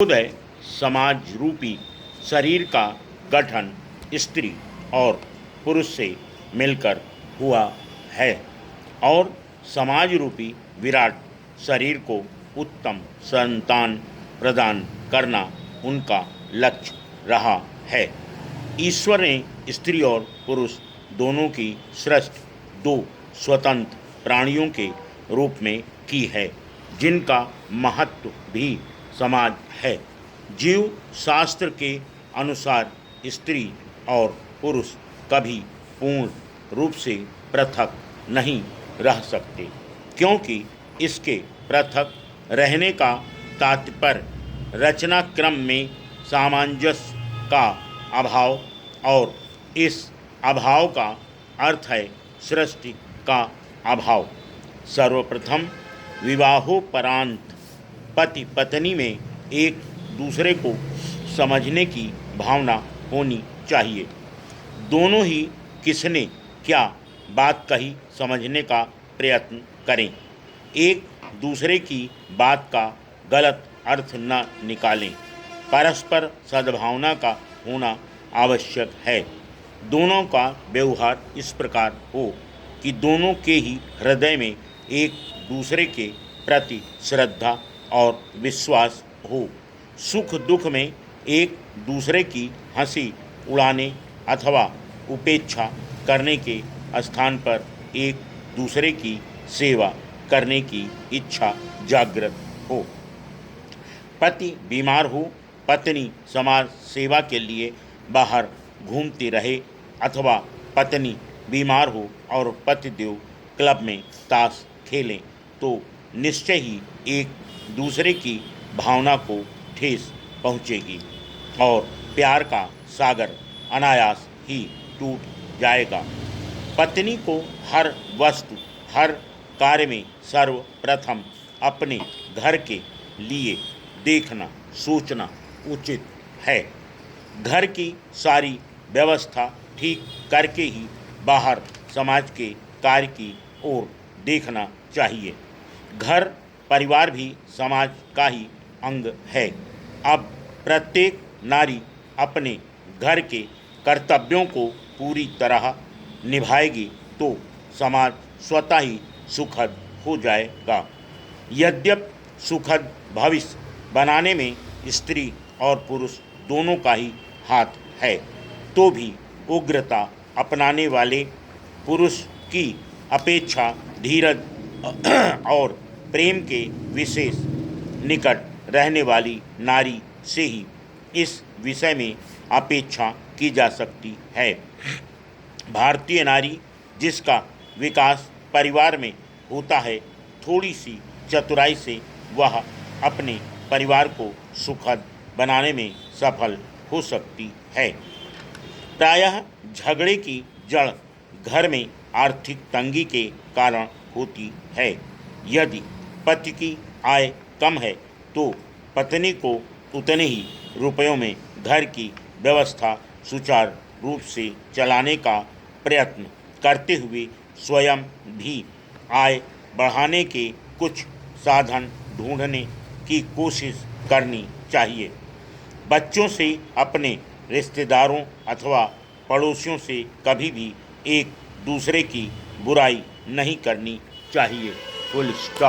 उदय समाज रूपी शरीर का गठन स्त्री और पुरुष से मिलकर हुआ है और समाज रूपी विराट शरीर को उत्तम संतान प्रदान करना उनका लक्ष्य रहा है। ईश्वर ने स्त्री और पुरुष दोनों की सृष्टि दो स्वतंत्र प्राणियों के रूप में की है, जिनका महत्व भी समान है। जीव शास्त्र के अनुसार स्त्री और पुरुष कभी पूर्ण रूप से पृथक नहीं रह सकते, क्योंकि इसके पृथक रहने का तात्पर्य रचना क्रम में सामंजस्य का अभाव और इस अभाव का अर्थ है सृष्टि का अभाव। सर्वप्रथम विवाहोपरांत पति पत्नी में एक दूसरे को समझने की भावना होनी चाहिए। दोनों ही किसने क्या बात कही समझने का प्रयत्न करें, एक दूसरे की बात का गलत अर्थ न निकालें। परस्पर सद्भावना का होना आवश्यक है। दोनों का व्यवहार इस प्रकार हो कि दोनों के ही हृदय में एक दूसरे के प्रति श्रद्धा और विश्वास हो। सुख दुख में एक दूसरे की हंसी उड़ाने अथवा उपेक्षा करने के स्थान पर एक दूसरे की सेवा करने की इच्छा जागृत हो। पति बीमार हो, पत्नी समाज सेवा के लिए बाहर घूमती रहे अथवा पत्नी बीमार हो और पतिदेव क्लब में ताश खेलें, तो निश्चय ही एक दूसरे की भावना को ठेस पहुँचेगी और प्यार का सागर अनायास ही टूट जाएगा। पत्नी को हर वस्तु हर कार्य में सर्वप्रथम अपने घर के लिए देखना सोचना उचित है। घर की सारी व्यवस्था ठीक करके ही बाहर समाज के कार्य की ओर देखना चाहिए। घर परिवार भी समाज का ही अंग है। अब प्रत्येक नारी अपने घर के कर्तव्यों को पूरी तरह निभाएगी तो समाज स्वतः ही सुखद हो जाएगा। यद्यपि सुखद भविष्य बनाने में स्त्री और पुरुष दोनों का ही हाथ है, तो भी उग्रता अपनाने वाले पुरुष की अपेक्षा धीरज और प्रेम के विशेष निकट रहने वाली नारी से ही इस विषय में अपेक्षा की जा सकती है। भारतीय नारी जिसका विकास परिवार में होता है, थोड़ी सी चतुराई से वह अपने परिवार को सुखद बनाने में सफल हो सकती है। प्रायः झगड़े की जड़ घर में आर्थिक तंगी के कारण होती है। यदि पति की आय कम है तो पत्नी को उतने ही रुपयों में घर की व्यवस्था सुचारू रूप से चलाने का प्रयत्न करते हुए स्वयं भी आय बढ़ाने के कुछ साधन ढूंढने की कोशिश करनी चाहिए। बच्चों से, अपने रिश्तेदारों अथवा पड़ोसियों से कभी भी एक दूसरे की बुराई नहीं करनी चाहिए। Full stop.